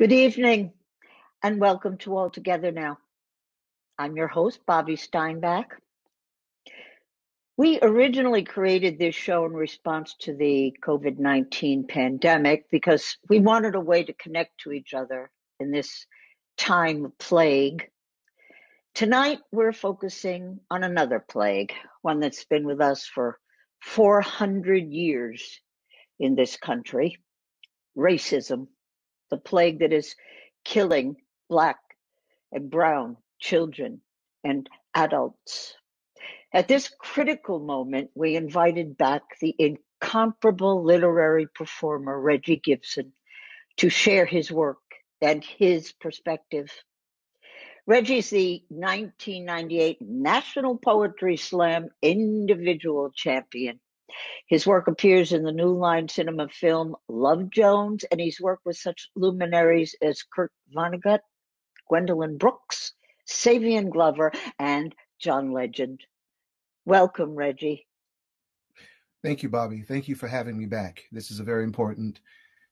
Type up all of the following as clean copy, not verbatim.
Good evening and welcome to All Together Now. I'm your host, Bobby Steinbach. We originally created this show in response to the COVID-19 pandemic because we wanted a way to connect to each other in this time of plague. Tonight, we're focusing on another plague, one that's been with us for 400 years in this country, racism, the plague that is killing Black and brown children and adults. At this critical moment, we invited back the incomparable literary performer, Regie Gibson, to share his work and his perspective. Reggie's the 1998 National Poetry Slam individual champion. His work appears in the New Line Cinema film Love Jones, and he's worked with such luminaries as Kurt Vonnegut, Gwendolyn Brooks, Savion Glover, and John Legend. Welcome, Regie. Thank you, Bobby. Thank you for having me back. This is a very important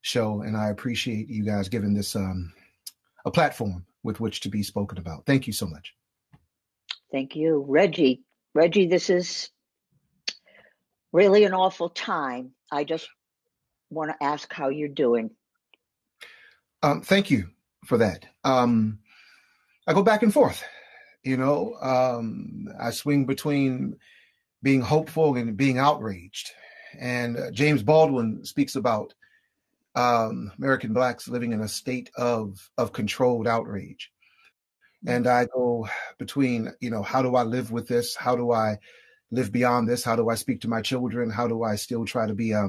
show, and I appreciate you guys giving this a platform with which to be spoken about. Thank you so much. Thank you, Regie. Regie, this is really an awful time. I just want to ask how you're doing. Thank you for that. I go back and forth. I swing between being hopeful and being outraged. And James Baldwin speaks about American Blacks living in a state of controlled outrage. And I go between, how do I live with this? How do I live beyond this? How do I speak to my children? How do I still try to be, a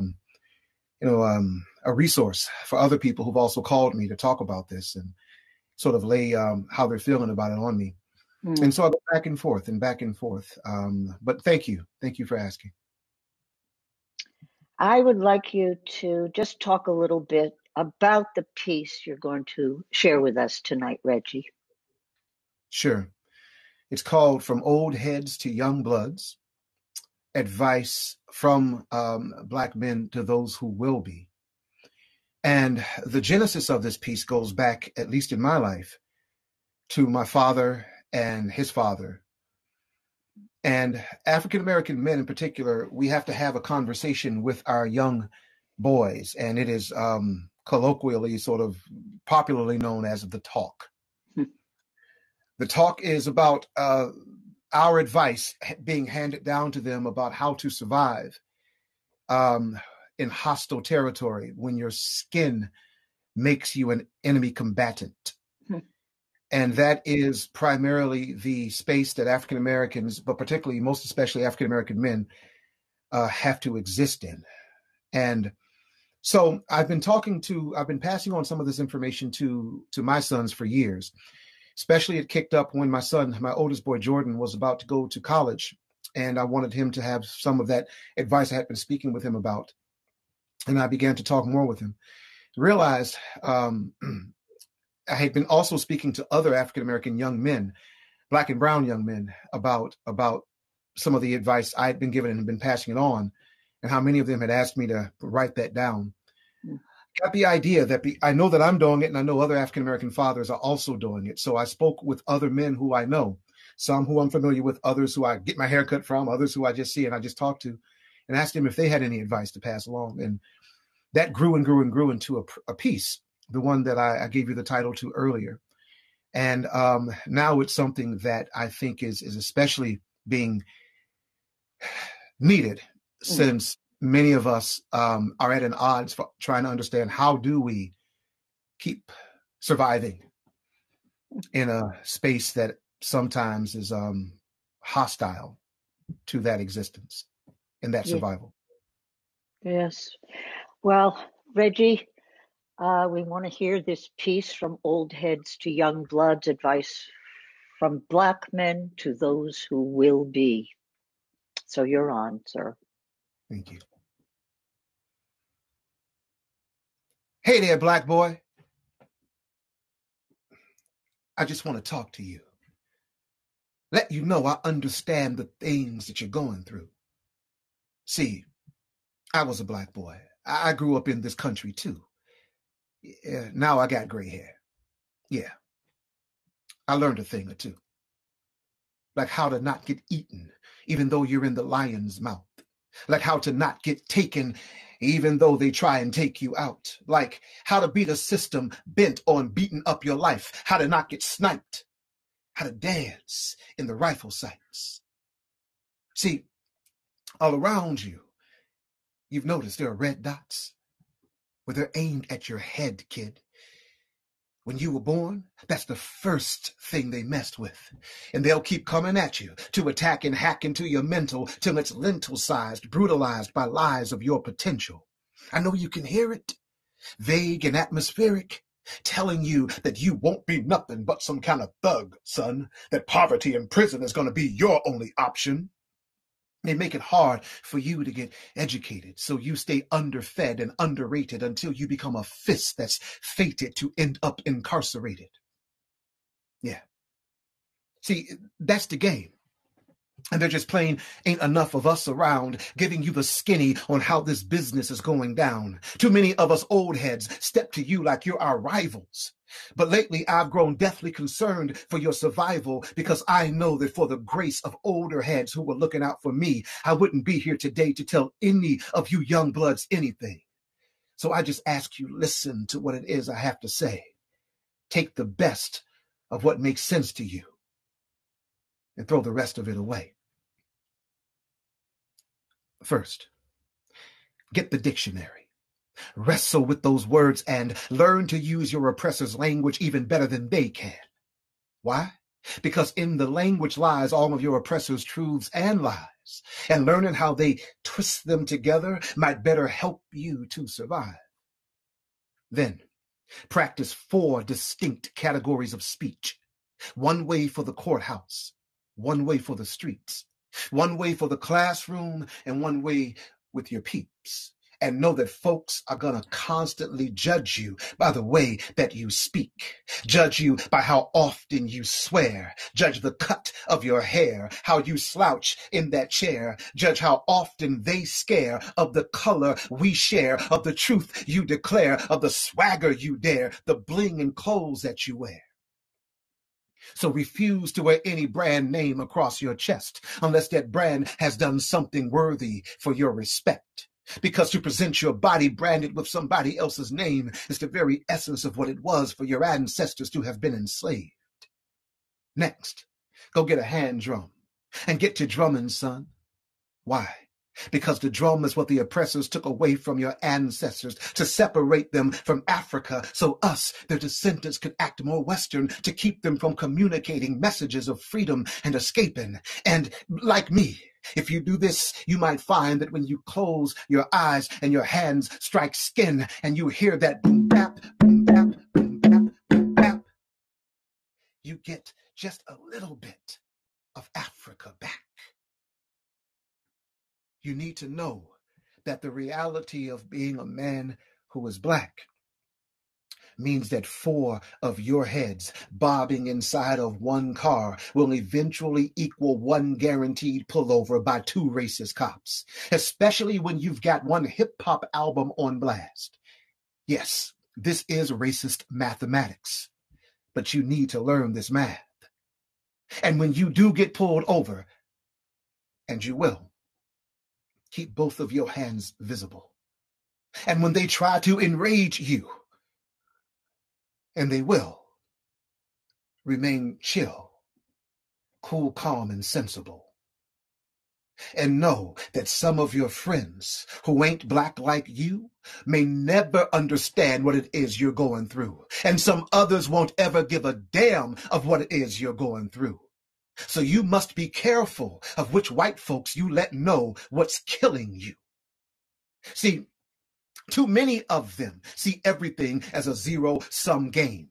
resource for other people who've also called me to talk about this and sort of lay how they're feeling about it on me. And so I go back and forth and back and forth. But thank you. Thank you for asking. I would like you to just talk a little bit about the piece you're going to share with us tonight, Regie. Sure. It's called From Old Heads to Young Bloods, Advice from Black Men to Those Who Will Be. And the genesis of this piece goes back, at least in my life, to my father and his father. And African-American men in particular, we have to have a conversation with our young boys. And it is colloquially, sort of popularly known as the talk. The talk is about our advice being handed down to them about how to survive in hostile territory when your skin makes you an enemy combatant. And that is primarily the space that African Americans, but particularly, most especially African American men, have to exist in. And so I've been passing on some of this information to my sons for years. Especially it kicked up when my oldest boy, Jordan, was about to go to college. And I wanted him to have some of that advice I had been speaking with him about. And I began to talk more with him. Realized I had been also speaking to other African-American young men, Black and brown young men, about some of the advice I had been given and been passing it on, and how many of them had asked me to write that down. Got the idea that I know that I'm doing it, and I know other African-American fathers are also doing it. So I spoke with other men who I know, some who I'm familiar with, others who I get my haircut from, others who I just see and I just talk to, and asked them if they had any advice to pass along. And that grew and grew and grew into a piece, the one that I gave you the title to earlier. And now it's something that I think is especially being needed since many of us are at an odds for trying to understand how do we keep surviving in a space that sometimes is hostile to that existence and that survival. Yes. Well, Regie, we want to hear this piece From Old Heads to Young Bloods, Advice from Black Men to Those Who Will Be. So you're on, sir. Thank you. Hey there, Black boy. I just want to talk to you. Let you know I understand the things that you're going through. See, I was a Black boy. I grew up in this country too. Yeah, now I got gray hair. Yeah, I learned a thing or two. Like how to not get eaten, even though you're in the lion's mouth. Like how to not get taken, even though they try and take you out. Like how to beat a system bent on beating up your life. How to not get sniped. How to dance in the rifle sights. See, all around you, you've noticed there are red dots where they're aimed at your head, kid. When you were born, that's the first thing they messed with. And they'll keep coming at you to attack and hack into your mental till it's lentil-sized, brutalized by lies of your potential. I know you can hear it, vague and atmospheric, telling you that you won't be nothing but some kind of thug, son, that poverty and prison is going to be your only option. They make it hard for you to get educated, so you stay underfed and underrated until you become a fist that's fated to end up incarcerated. Yeah. See, that's the game. And they're just plain ain't enough of us around giving you the skinny on how this business is going down. Too many of us old heads step to you like you're our rivals. But lately I've grown deathly concerned for your survival because I know that for the grace of older heads who were looking out for me, I wouldn't be here today to tell any of you young bloods anything. So I just ask you, listen to what it is I have to say. Take the best of what makes sense to you and throw the rest of it away. First, get the dictionary. Wrestle with those words and learn to use your oppressor's language even better than they can. Why? Because in the language lies all of your oppressor's truths and lies, and learning how they twist them together might better help you to survive. Then, practice 4 distinct categories of speech. One way for the courthouse, one way for the streets, one way for the classroom, and one way with your peeps. And know that folks are going to constantly judge you by the way that you speak. Judge you by how often you swear. Judge the cut of your hair, how you slouch in that chair. Judge how often they scare of the color we share, of the truth you declare, of the swagger you dare, the bling and clothes that you wear. So refuse to wear any brand name across your chest unless that brand has done something worthy for your respect. Because to present your body branded with somebody else's name is the very essence of what it was for your ancestors to have been enslaved. Next, go get a hand drum and get to drumming, son. Why? Because the drum is what the oppressors took away from your ancestors to separate them from Africa so us, their descendants, could act more Western to keep them from communicating messages of freedom and escaping. And like me, if you do this, you might find that when you close your eyes and your hands strike skin and you hear that boom bap, boom bap, boom bap, boom bap, you get just a little bit of Africa back. You need to know that the reality of being a man who is black means that 4 of your heads bobbing inside of one car will eventually equal 1 guaranteed pullover by 2 racist cops, especially when you've got 1 hip-hop album on blast. Yes, this is racist mathematics, but you need to learn this math. And when you do get pulled over, and you will, keep both of your hands visible. And when they try to enrage you, and they will, remain chill, cool, calm, and sensible. And know that some of your friends who ain't black like you may never understand what it is you're going through. And some others won't ever give a damn of what it is you're going through. So you must be careful of which white folks you let know what's killing you. See, too many of them see everything as a zero-sum game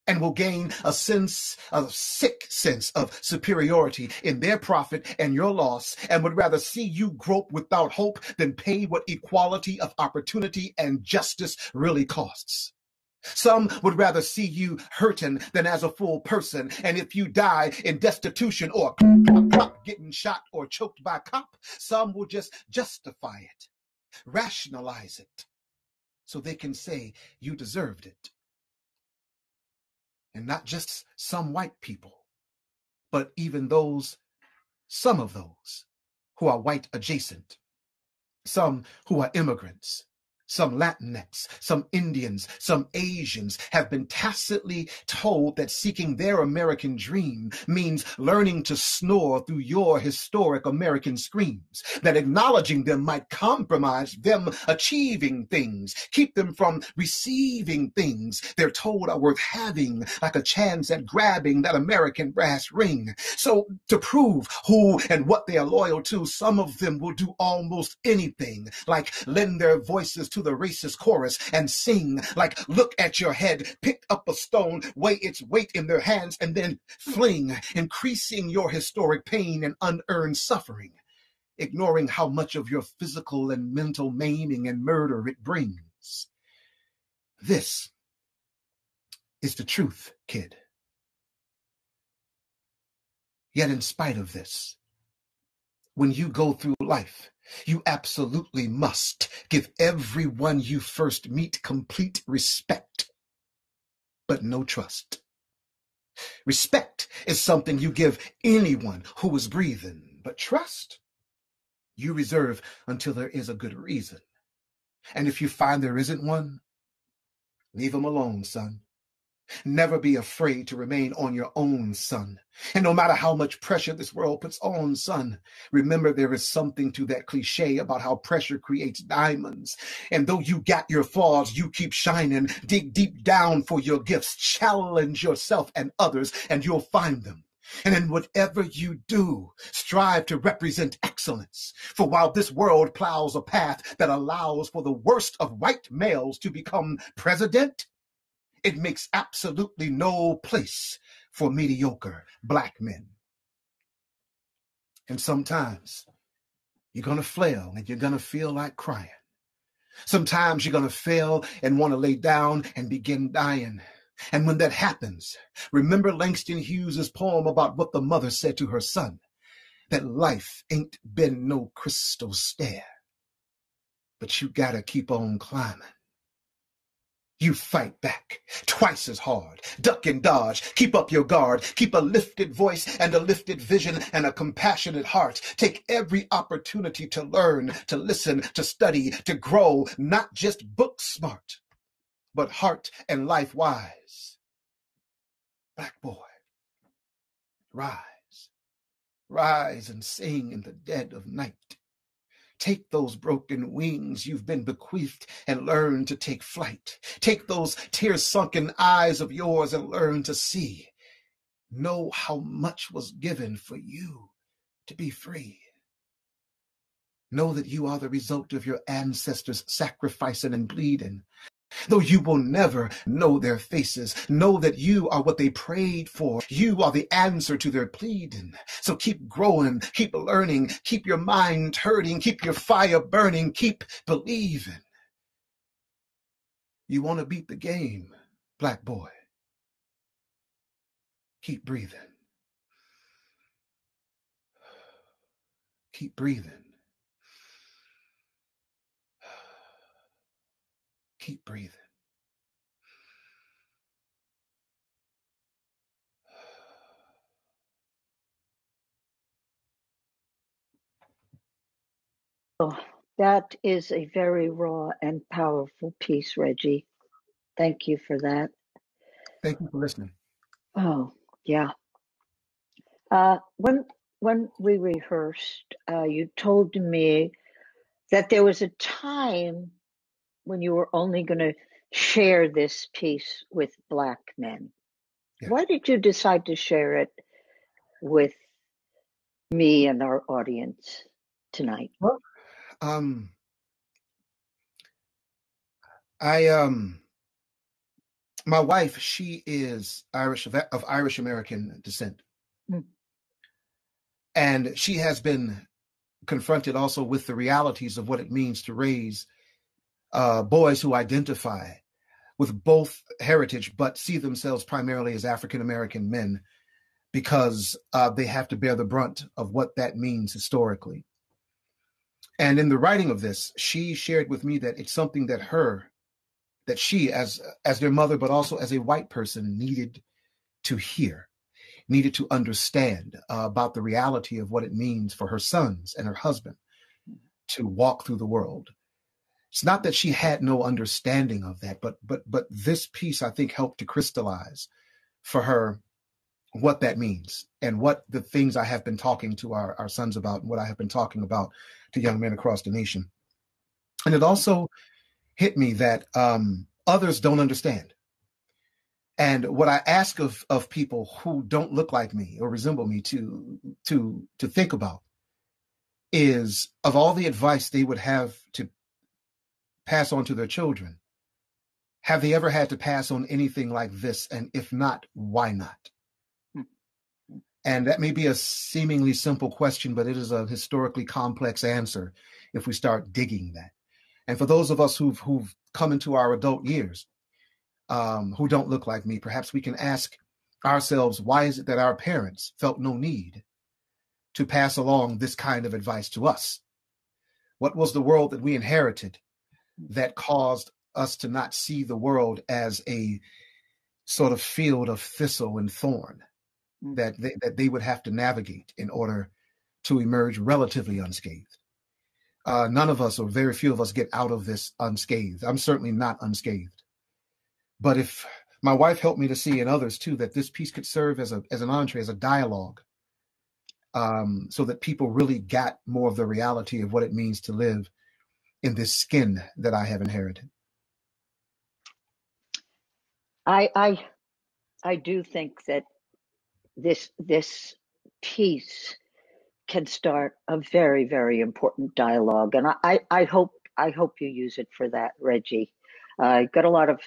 and will gain a sick sense of superiority in their profit and your loss, and would rather see you grope without hope than pay what equality of opportunity and justice really costs. Some would rather see you hurting than as a full person, and if you die in destitution or getting shot or choked by a cop, some will just justify it, rationalize it. so they can say you deserved it. And not just some white people, but even some of those who are white adjacent, some who are immigrants, some Latinx, some Indians, some Asians have been tacitly told that seeking their American dream means learning to snore through your historic American screams, that acknowledging them might compromise them achieving things, keep them from receiving things they're told are worth having, like a chance at grabbing that American brass ring. So to prove who and what they are loyal to, some of them will do almost anything, like lend their voices to the racist chorus and sing, like look at your head, pick up a stone, weigh its weight in their hands, and then fling, increasing your historic pain and unearned suffering, ignoring how much of your physical and mental maiming and murder it brings. This is the truth, kid. Yet in spite of this, when you go through life, you absolutely must give everyone you first meet complete respect, but no trust. Respect is something you give anyone who is breathing, but trust you reserve until there is a good reason. And if you find there isn't one, leave them alone, son. Never be afraid to remain on your own, son. And no matter how much pressure this world puts on, son, remember there is something to that cliche about how pressure creates diamonds. And though you got your flaws, you keep shining. Dig deep down for your gifts. Challenge yourself and others, and you'll find them. And in whatever you do, strive to represent excellence. For while this world plows a path that allows for the worst of white males to become president, it makes absolutely no place for mediocre black men. And sometimes you're going to flail and you're going to feel like crying. Sometimes you're going to fail and want to lay down and begin dying. And when that happens, remember Langston Hughes' poem about what the mother said to her son, that life ain't been no crystal stair, but you got to keep on climbing. You fight back twice as hard, duck and dodge, keep up your guard, keep a lifted voice and a lifted vision and a compassionate heart. Take every opportunity to learn, to listen, to study, to grow, not just book smart, but heart and life wise. Black boy, rise, rise and sing in the dead of night. Take those broken wings you've been bequeathed and learn to take flight. Take those tear-sunken eyes of yours and learn to see. Know how much was given for you to be free. Know that you are the result of your ancestors sacrificing and bleeding. Though you will never know their faces, know that you are what they prayed for. You are the answer to their pleading. So keep growing, keep learning, keep your mind hurting, keep your fire burning, keep believing. You want to beat the game, black boy. Keep breathing. Keep breathing. Keep breathing. Oh, that is a very raw and powerful piece, Reggie. Thank you for that. Thank you for listening. Oh, yeah. When we rehearsed, you told me that there was a time when you were only going to share this piece with Black men. Yeah. Why did you decide to share it with me and our audience tonight? Well, my wife, she is of Irish American descent. Mm. And she has been confronted also with the realities of what it means to raise boys who identify with both heritage, but see themselves primarily as African-American men because they have to bear the brunt of what that means historically. And in the writing of this, she shared with me that it's something that her that she, as their mother, but also as a white person, needed to hear, needed to understand about the reality of what it means for her sons and her husband to walk through the world. It's not that she had no understanding of that, but this piece, I think, helped to crystallize for her what that means and what the things I have been talking to our sons about and what I have been talking about to young men across the nation. And it also hit me that others don't understand. And what I ask of people who don't look like me or resemble me to think about is, of all the advice they would have to pass on to their children, have they ever had to pass on anything like this? And if not, why not? And that may be a seemingly simple question, but it is a historically complex answer if we start digging that. And for those of us who've come into our adult years, who don't look like me, perhaps we can ask ourselves, why is it that our parents felt no need to pass along this kind of advice to us? What was the world that we inherited that caused us to not see the world as a sort of field of thistle and thorn that they would have to navigate in order to emerge relatively unscathed? None of us, or very few of us, get out of this unscathed. I'm certainly not unscathed. But if my wife helped me to see, and others too, that this piece could serve as an entree, as a dialogue, so that people really got more of the reality of what it means to live in this skin that I have inherited. I do think that this piece can start a very, very important dialogue, and I hope you use it for that, Regie. Got a lot of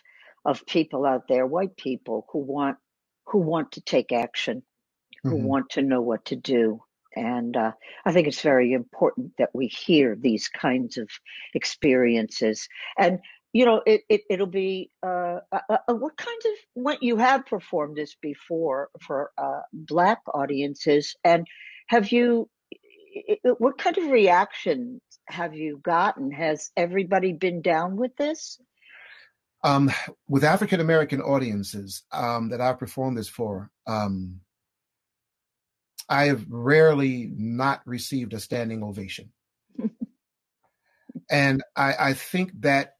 people out there, white people, who want to take action, who want to know what to do. And I think it's very important that we hear these kinds of experiences. And it'll be what kinds of, what you have performed this before for Black audiences, and what kind of reaction have you gotten? Has everybody been down with this? With African American audiences that I've performed this for, I have rarely not received a standing ovation. And I think that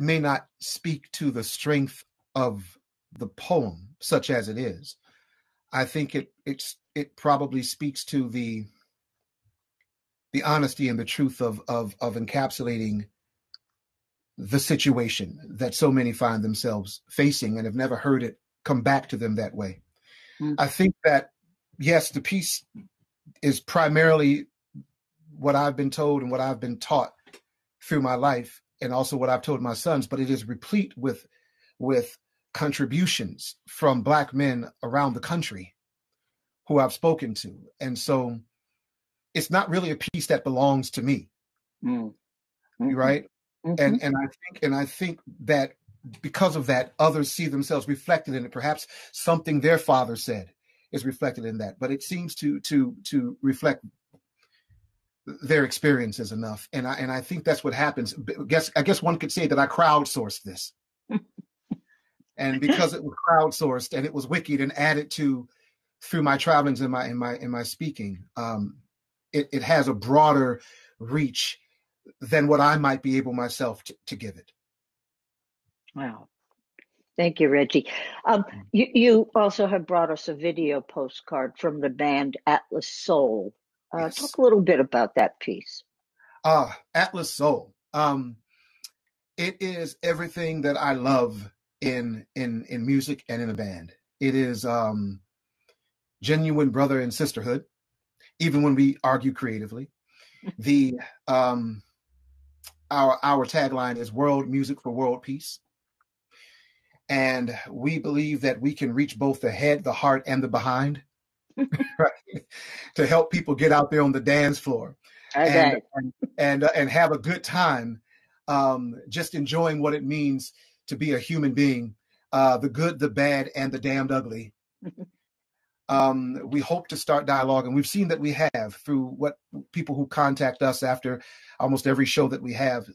may not speak to the strength of the poem, such as it is. I think it probably speaks to the honesty and the truth of encapsulating the situation that so many find themselves facing and have never heard it come back to them that way. I think that, yes, the piece is primarily what I've been told and what I've been taught through my life, and also what I've told my sons, but it is replete with contributions from Black men around the country who I've spoken to. And so it's not really a piece that belongs to me. Right? And I think that because of that, others see themselves reflected in it. Perhaps something their father said is reflected in that, but it seems to reflect their experiences enough. And I think that's what happens. I guess one could say that I crowdsourced this. And because it was crowdsourced and it was wicked and added to through my travelings in my speaking, it has a broader reach than what I might be able myself to give it. Wow. Thank you, Regie. You also have brought us a video postcard from the band Atlas Soul. Yes. Talk a little bit about that piece. Atlas Soul. It is everything that I love in music and in a band. It is genuine brother and sisterhood, even when we argue creatively. Our tagline is world music for world peace. And we believe that we can reach both the head, the heart, and the behind, right? To help people get out there on the dance floor and have a good time, just enjoying what it means to be a human being, the good, the bad, and the damned ugly. We hope to start dialogue, and we've seen that we have through what people who contact us after almost every show that we have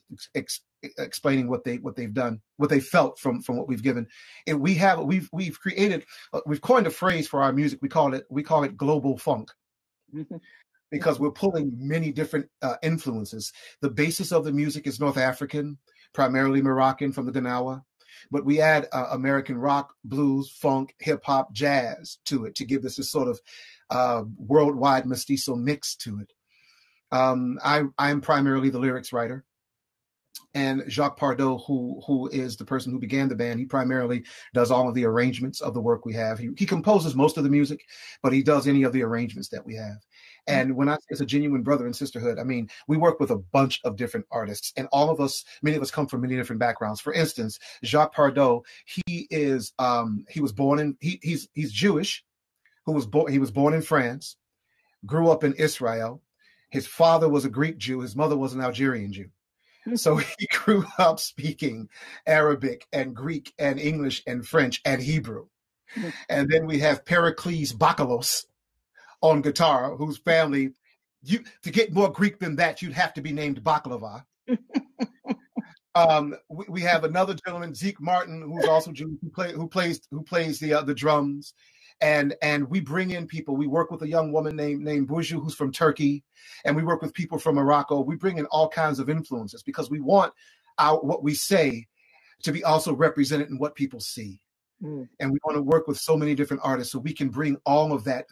explaining what they've done, what they felt from what we've given. And we've created, we've coined a phrase for our music. We call it global funk, because we're pulling many different influences. The basis of the music is North African, primarily Moroccan from the Gnawa, but we add American rock, blues, funk, hip hop, jazz to it to give this sort of worldwide mestizo mix to it. I'm primarily the lyrics writer, and Jacques Pardo, who is the person who began the band, he primarily does all of the arrangements of the work we have. He composes most of the music, but he does any of the arrangements that we have. And when I say it's a genuine brother and sisterhood, I mean, we work with a bunch of different artists, and many of us come from many different backgrounds. For instance, Jacques Pardo, he's Jewish, he was born in France, grew up in Israel. His father was a Greek Jew. His mother was an Algerian Jew. So he grew up speaking Arabic and Greek and English and French and Hebrew. And then we have Pericles Bakalos on guitar, whose family, to get more Greek than that, you'd have to be named Baklava. We have another gentleman, Zeke Martin, who's also Jewish, who plays the drums. And we bring in people. We work with a young woman named Buju, who's from Turkey, and we work with people from Morocco. We bring in all kinds of influences because we want what we say to be also represented in what people see. And we want to work with so many different artists so we can bring all of that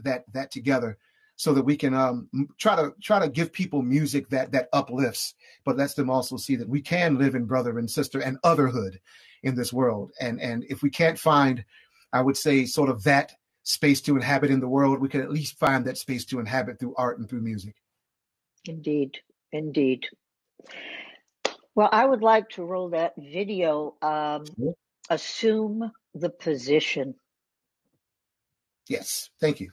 together, so that we can try to give people music that uplifts, but lets them also see that we can live in brother and sister and otherhood in this world. And if we can't find, I would say, sort of that space to inhabit in the world, we can at least find that space to inhabit through art and through music. Indeed. Well, I would like to roll that video. Assume the position. Yes, thank you.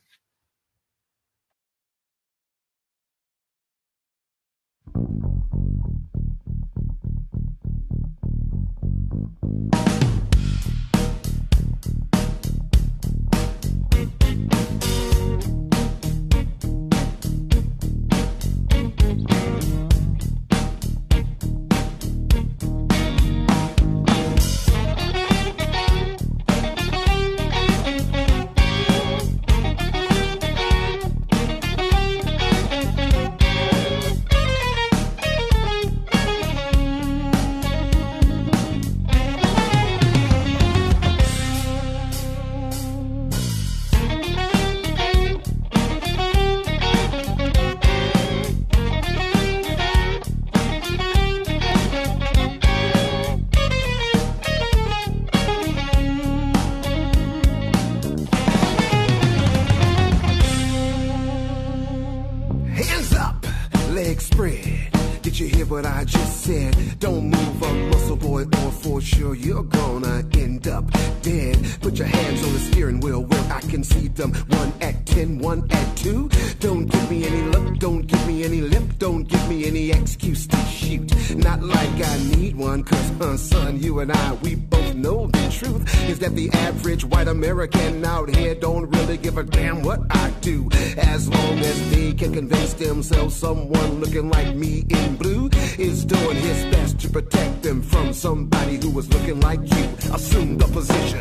What I just said, don't move a muscle, boy, or for sure you're gonna end up dead. Put your hands on the steering wheel where I can see them. 1 at 10, 1 at 2. Don't give me any look, don't give me any lip, don't give me any excuse to shoot. Not like I need one, cause son, you and I, we both know the truth is that the average white American out here don't really give a damn what I do, as long as they can convince themselves someone looking like me in blue is doing his best to protect them from somebody who was looking like you. Assume the position.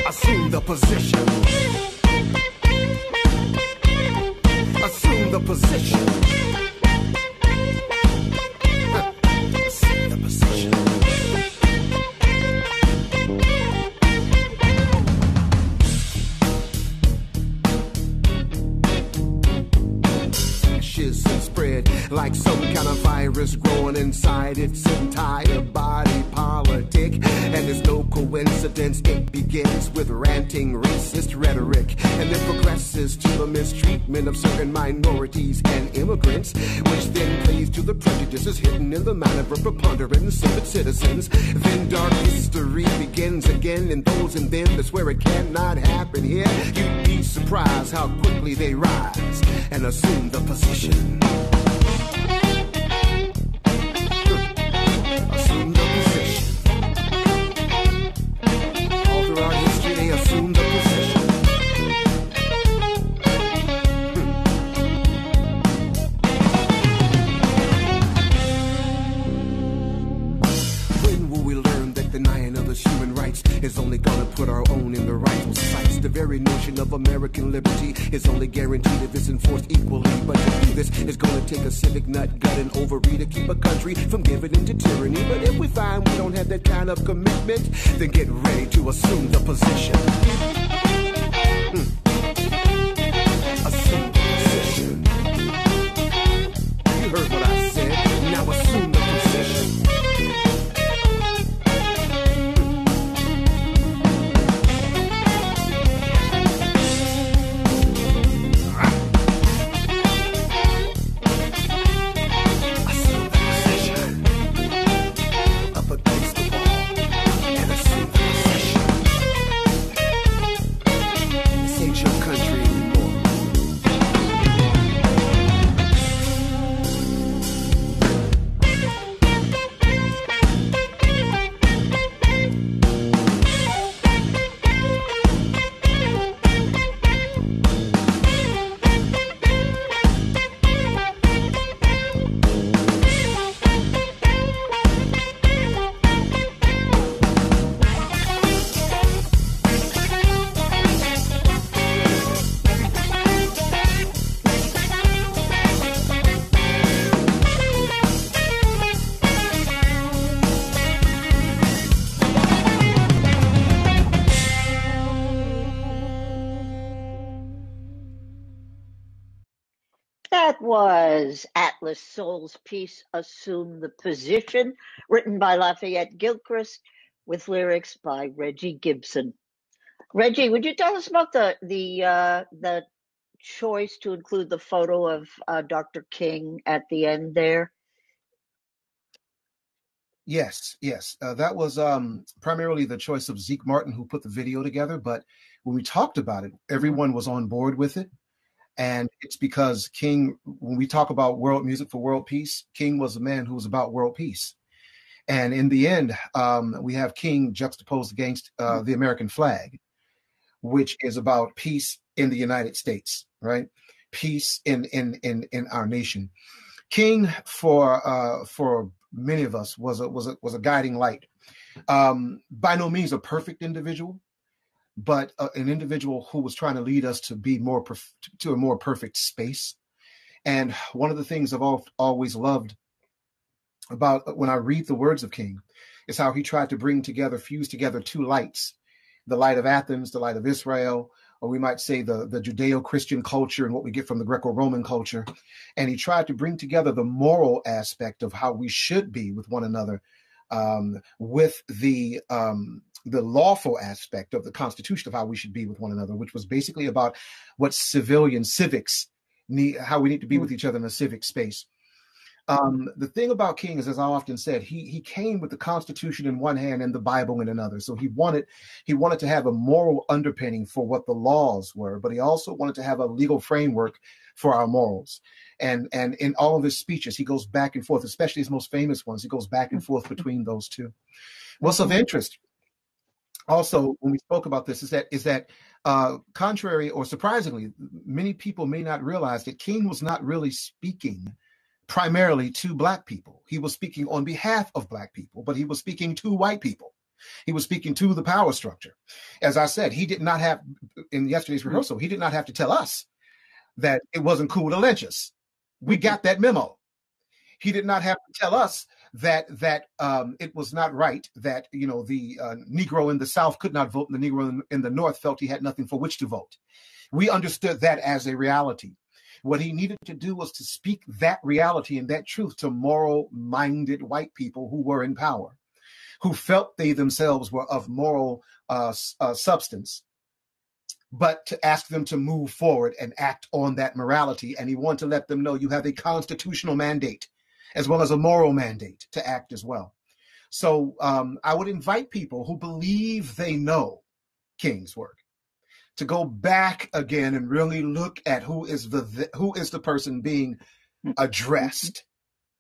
Assume the position. Assume the position. Assume the position. Spread like some kind of virus growing inside its entire body politic. And it's no coincidence it begins with ranting racist rhetoric and then progresses to the mistreatment of certain minorities and immigrants, which then plays to the prejudices hidden in the mind of a preponderance of its citizens. Then dark history begins again, and those and them that swear it cannot happen here, you'd be surprised how quickly they rise and assume the position. Assume the position. All throughout history, they assume the position. American liberty is only guaranteed if it's enforced equally. But to do this, it's gonna take a civic nut, gut, and ovary to keep a country from giving into tyranny. But if we find we don't have that kind of commitment, then get ready to assume the position. Assume the position. You heard what I said. Now assume the position. That was Atlas Soul's piece, Assume the Position, written by Lafayette Gilchrist with lyrics by Regie Gibson. Regie, would you tell us about the choice to include the photo of Dr. King at the end there? Yes. That was primarily the choice of Zeke Martin, who put the video together. But when we talked about it, everyone was on board with it. And it's because King, when we talk about world music for world peace, King was a man who was about world peace. And in the end, we have King juxtaposed against the American flag, which is about peace in the United States, right? Peace in our nation. King, for many of us, was a guiding light. By no means a perfect individual, but an individual who was trying to lead us to be to a more perfect space. And one of the things I've always loved about when I read the words of King is how he tried to fuse together two lights, the light of Athens, the light of Israel, or we might say the Judeo-Christian culture and what we get from the Greco-Roman culture. And he tried to bring together the moral aspect of how we should be with one another, with the lawful aspect of the Constitution of how we should be with one another, which was basically about what civics need, how we need to be with each other in a civic space. The thing about King is, as I often said, he came with the Constitution in one hand and the Bible in another. So he wanted to have a moral underpinning for what the laws were, but he also wanted to have a legal framework for our morals. And in all of his speeches, he goes back and forth, especially his most famous ones. He goes back and forth between those two. What's of interest also, when we spoke about this, is that contrary or surprisingly, many people may not realize that King was not really speaking primarily to Black people. He was speaking on behalf of Black people, but he was speaking to white people. He was speaking to the power structure. As I said, he did not have, in yesterday's rehearsal, he did not have to tell us that it wasn't cool to lynch us. We got that memo. He did not have to tell us that it was not right that, the Negro in the South could not vote and the Negro in the North felt he had nothing for which to vote. We understood that as a reality. What he needed to do was to speak that reality and that truth to moral-minded white people who were in power, who felt they themselves were of moral substance, but to ask them to move forward and act on that morality. And he wanted to let them know you have a constitutional mandate as well as a moral mandate to act as well. So I would invite people who believe they know King's work to go back again and really look at who is the person being addressed,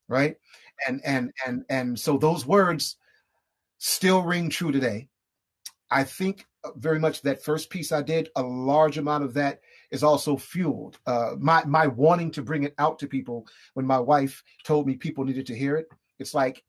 right? And so those words still ring true today. I think very much that first piece I did, a large amount of that is also fueled. My wanting to bring it out to people when my wife told me people needed to hear it. It's like,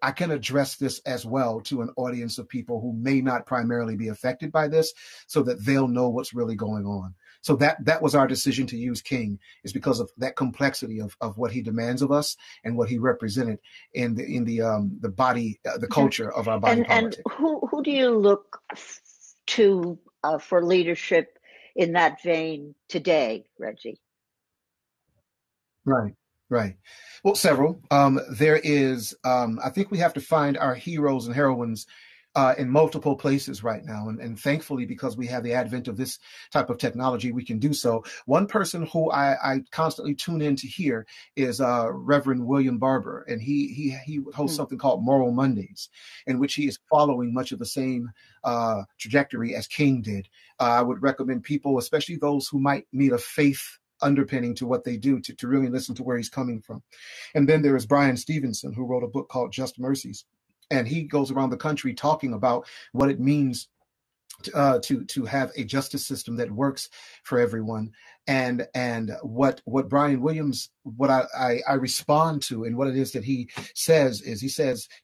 I can address this as well to an audience of people who may not primarily be affected by this so that they'll know what's really going on. So that was our decision to use King, is because of that complexity of what he demands of us and what he represented in the body, the culture of our body politic. And who do you look to for leadership in that vein today, Regie? Right. Well, several. There is, I think we have to find our heroes and heroines in multiple places right now. And thankfully, because we have the advent of this type of technology, we can do so. One person who I constantly tune in to hear is Reverend William Barber. And he hosts something called Moral Mondays, in which he is following much of the same trajectory as King did. I would recommend people, especially those who might need a faith underpinning to what they do, to really listen to where he's coming from. And then there is Brian Stevenson, who wrote a book called Just Mercies. And he goes around the country talking about what it means to have a justice system that works for everyone. And what Brian Williams, what I respond to, and what it is that he says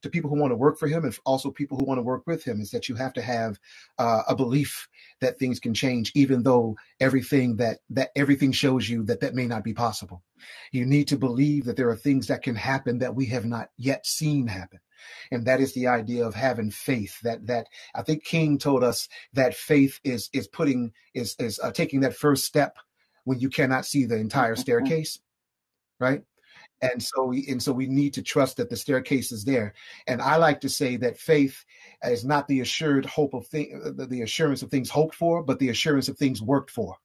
to people who want to work for him, and also people who want to work with him, is that you have to have a belief that things can change, even though everything shows you that may not be possible. You need to believe that there are things that can happen that we have not yet seen happen. And that is the idea of having faith. That I think King told us that faith is taking that first step when you cannot see the entire staircase, right? And so we need to trust that the staircase is there. And I like to say that faith is not the assured hope of the assurance of things hoped for, but the assurance of things worked for.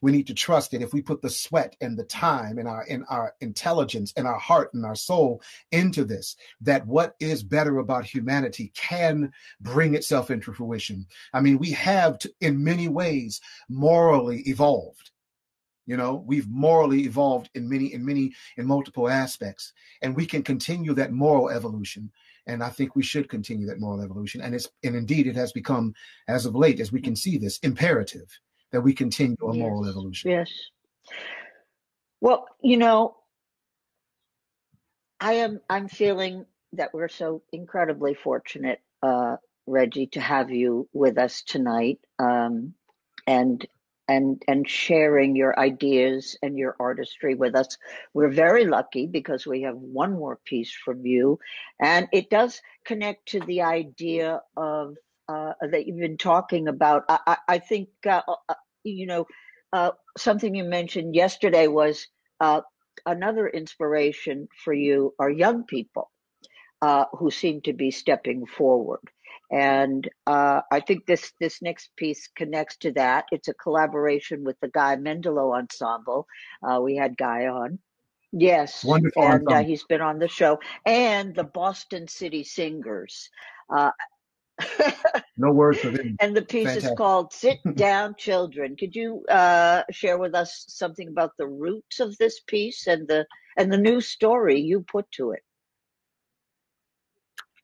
We need to trust that if we put the sweat and the time and our intelligence and our heart and our soul into this, that what is better about humanity can bring itself into fruition. I mean, we have in many ways morally evolved. We've morally evolved in multiple aspects, and we can continue that moral evolution. And I think we should continue that moral evolution. And indeed it has become, as of late, as we can see this, imperative that we continue a moral evolution. Yes. Well, I'm feeling that we're so incredibly fortunate, Regie, to have you with us tonight, and sharing your ideas and your artistry with us. We're very lucky because we have one more piece from you, and it does connect to the idea of that you've been talking about. I think something you mentioned yesterday was another inspiration for you are young people who seem to be stepping forward. And I think this next piece connects to that. It's a collaboration with the Guy Mendelow Ensemble. We had Guy on. Yes. Wonderful. And he's been on the show. And the Boston City Singers. No words for them. And the piece Fantastic. is called Sit Down Children. Could you share with us something about the roots of this piece and the new story you put to it?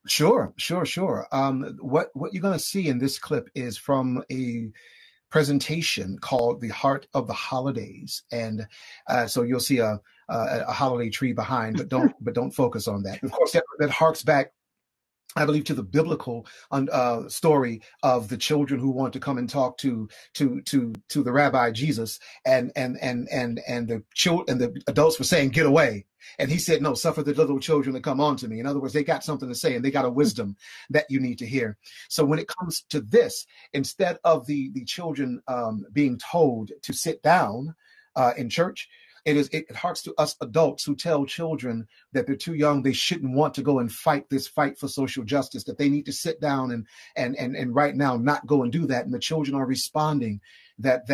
Sure. What you're going to see in this clip is from a presentation called The Heart of the Holidays. And so you'll see a holiday tree behind, but don't focus on that. Of course, that harks back, I believe, to the biblical story of the children who want to come and talk to the Rabbi Jesus, and the adults were saying, "Get away," and he said, "No, suffer the little children to come on to me." In other words, they got something to say, and they got a wisdom that you need to hear. So when it comes to this, instead of the children being told to sit down in church, it harks to us adults who tell children that they're too young, they shouldn't want to go and fight this fight for social justice, that they need to sit down and right now not go and do that. And the children are responding that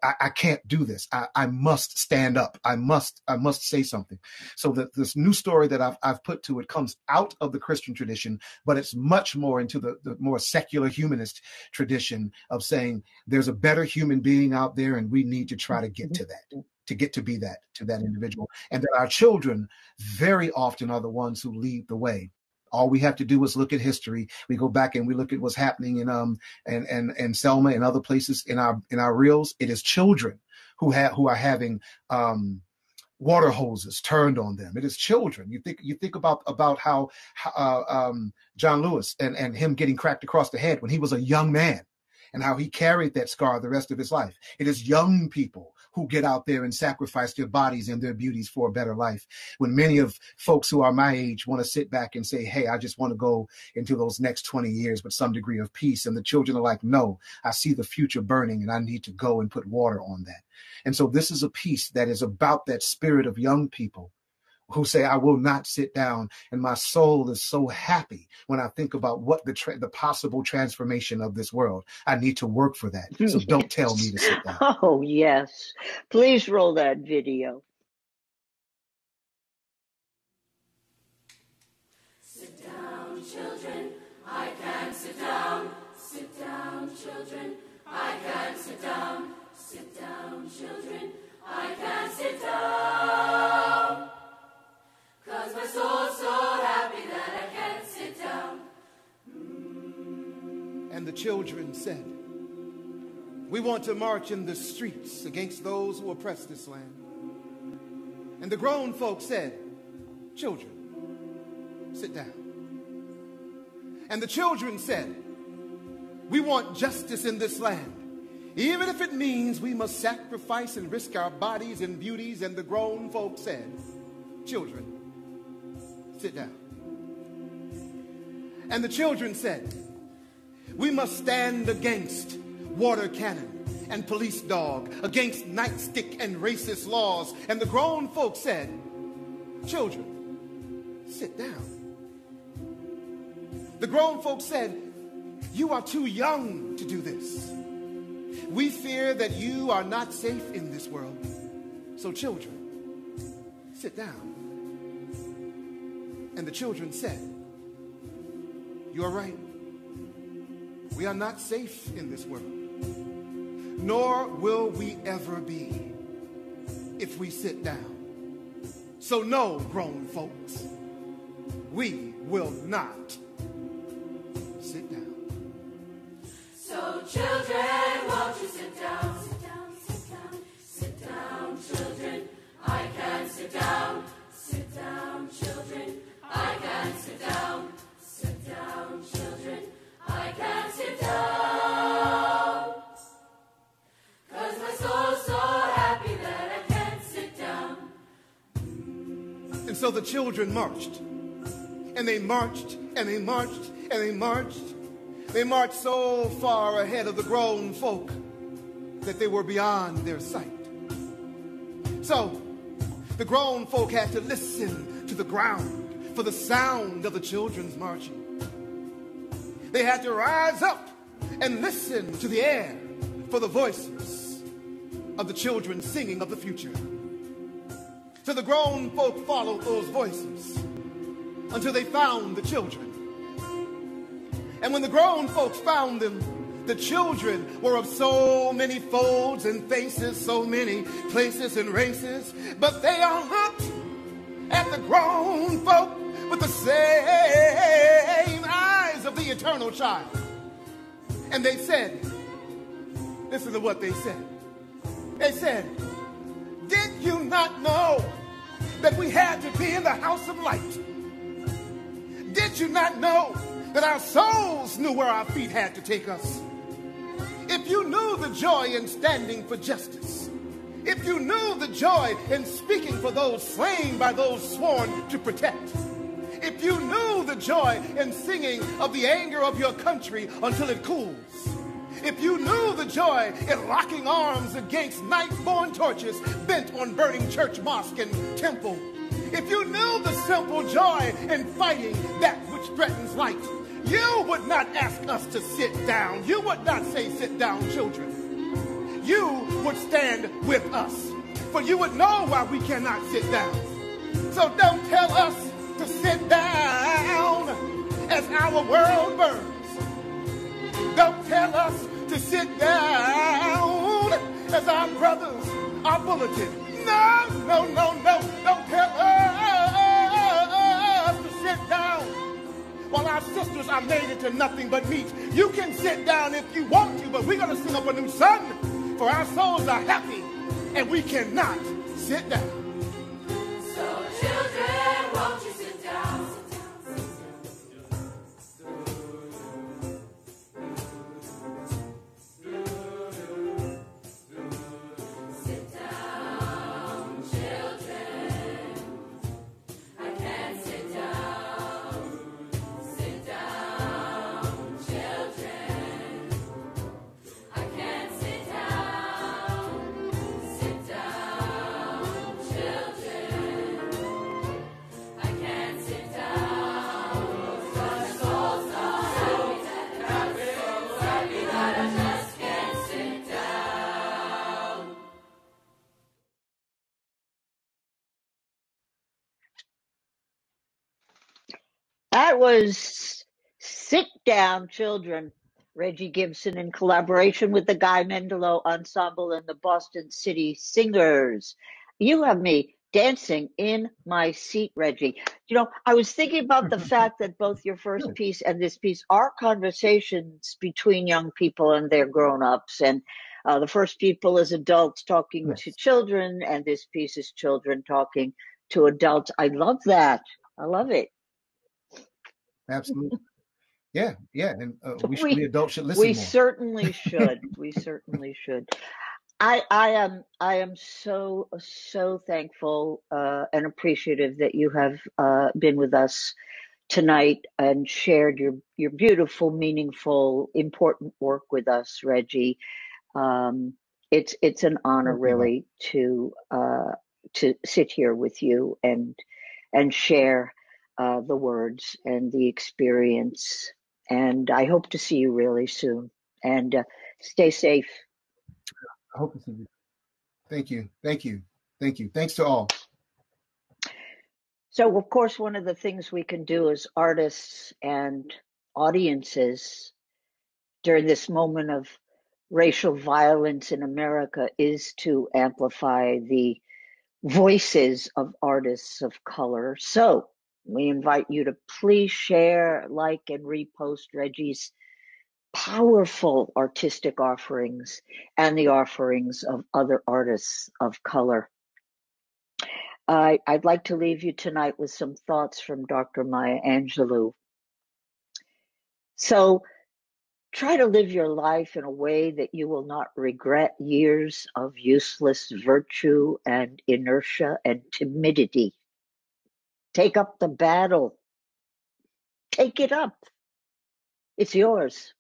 I can't do this. I must stand up. I must say something. So that this new story that I've put to it comes out of the Christian tradition, but it's much more into the more secular humanist tradition of saying there's a better human being out there, and we need to try to get to that, to get to be that, to that individual. And that our children very often are the ones who lead the way. All we have to do is look at history. We go back and we look at what's happening in Selma and other places in our reels. It is children who are having water hoses turned on them. It is children. You think about how John Lewis and him getting cracked across the head when he was a young man. and how he carried that scar the rest of his life. It is young people who get out there and sacrifice their bodies and their beauties for a better life. When many of folks who are my age want to sit back and say, hey, I just want to go into those next 20 years with some degree of peace. And the children are like, no, I see the future burning and I need to go and put water on that. And so this is a piece that is about that spirit of young people who say, I will not sit down. And my soul is so happy when I think about what the possible transformation of this world. I need to work for that. So don't tell me to sit down. Oh, yes. Please roll that video. Sit down, children. I can sit down. Sit down, children. I can sit down. Sit down, children. I can sit down. 'Cause my soul's so happy that I can't sit down. And the children said, we want to march in the streets against those who oppress this land. And the grown folks said, children, sit down. And the children said, we want justice in this land, even if it means we must sacrifice and risk our bodies and beauties. And the grown folks said, children, sit down. And the children said, we must stand against water cannon and police dog, against nightstick and racist laws. And the grown folks said, children, sit down. The grown folks said, you are too young to do this. We fear that you are not safe in this world. So children, sit down. And the children said, you are right. We are not safe in this world, nor will we ever be if we sit down. So no, grown folks, we will not sit down. So children, won't you sit down? Sit down, sit down, sit down, children. I can sit down. Sit down, children. I can sit down. Sit down, children. I can sit down. 'Cause my soul's so happy that I can't sit down. And so the children marched. And they marched, and they marched, and they marched. They marched so far ahead of the grown folk that they were beyond their sight. So the grown folk had to listen to the ground for the sound of the children's marching. They had to rise up and listen to the air for the voices of the children singing of the future. So the grown folk followed those voices until they found the children. And when the grown folks found them, the children were of so many folds and faces, so many places and races. But they all looked at the grown folk with the same eyes of the eternal child. And they said, listen to what they said. They said, did you not know that we had to be in the house of light? Did you not know that our souls knew where our feet had to take us? If you knew the joy in standing for justice, if you knew the joy in speaking for those slain by those sworn to protect, if you knew the joy in singing of the anger of your country until it cools, if you knew the joy in locking arms against night-born torches bent on burning church, mosque, and temple, if you knew the simple joy in fighting that which threatens light, you would not ask us to sit down. You would not say, sit down, children. You would stand with us, for you would know why we cannot sit down. So don't tell us to sit down as our world burns. Don't tell us to sit down as our brothers are bulleted. No, no, no, no. Don't tell us to sit down while our sisters are made into nothing but meat. You can sit down if you want to, but we're going to sing up a new song, for our souls are happy and we cannot sit down. So children, won't you sit down? Sit down, sit down. That was Sit Down Children, Reggie Gibson in collaboration with the Guy Mendelo Ensemble and the Boston City Singers. You have me dancing in my seat, Reggie. You know, I was thinking about the fact that both your first Good. piece and this piece are conversations between young people and their grown-ups. And the first people is adults talking to Yes, children, and this piece is children talking to adults. I love that. I love it. absolutely. Yeah, yeah, and we We adults should listen we more. certainly should. We certainly should. I am so thankful and appreciative that you have been with us tonight and shared your beautiful, meaningful, important work with us, Reggie. Um, it's an honor Thank you all. really to sit here with you and share the words and the experience. And I hope to see you really soon. And stay safe. I hope to see you. Thank you, thank you, thank you. Thanks to all. So, of course, one of the things we can do as artists and audiences during this moment of racial violence in America is to amplify the voices of artists of color. So we invite you to please share, like, and repost Reggie's powerful artistic offerings and the offerings of other artists of color. I'd like to leave you tonight with some thoughts from Dr. Maya Angelou. So try to live your life in a way that you will not regret years of useless virtue and inertia and timidity. Take up the battle. Take it up. It's yours.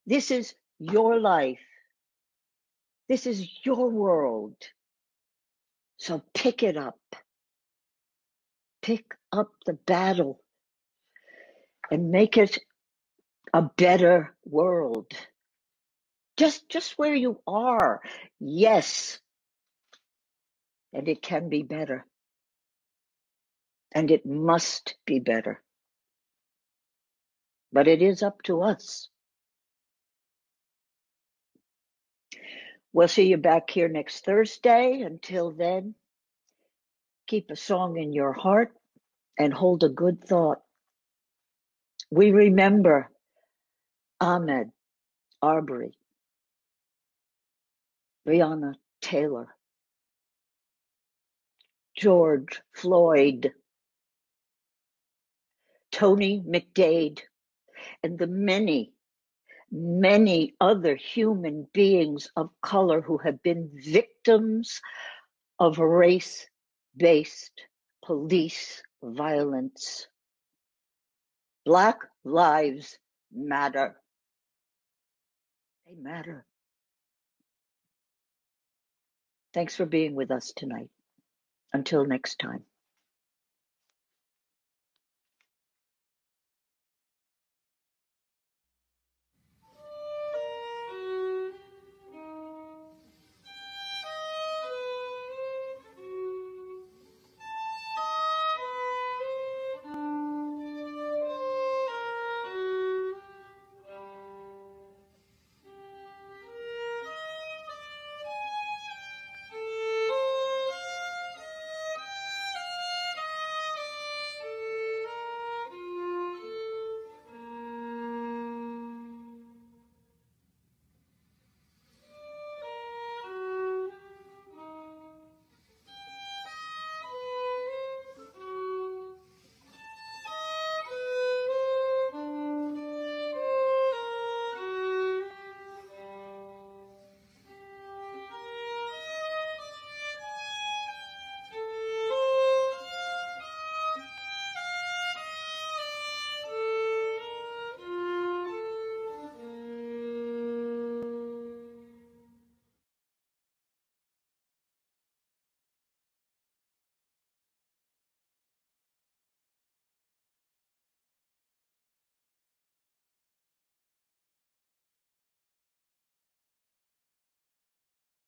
This is your life. This is your world. So pick it up. Pick up the battle and make it a better world. Just where you are. Yes. And it can be better. And it must be better. But it is up to us. We'll see you back here next Thursday. Until then, keep a song in your heart and hold a good thought. We remember Ahmed Arbery, Breonna Taylor, George Floyd, Tony McDade, and the many, many other human beings of color who have been victims of race-based police violence. Black lives matter. They matter. Thanks for being with us tonight. Until next time.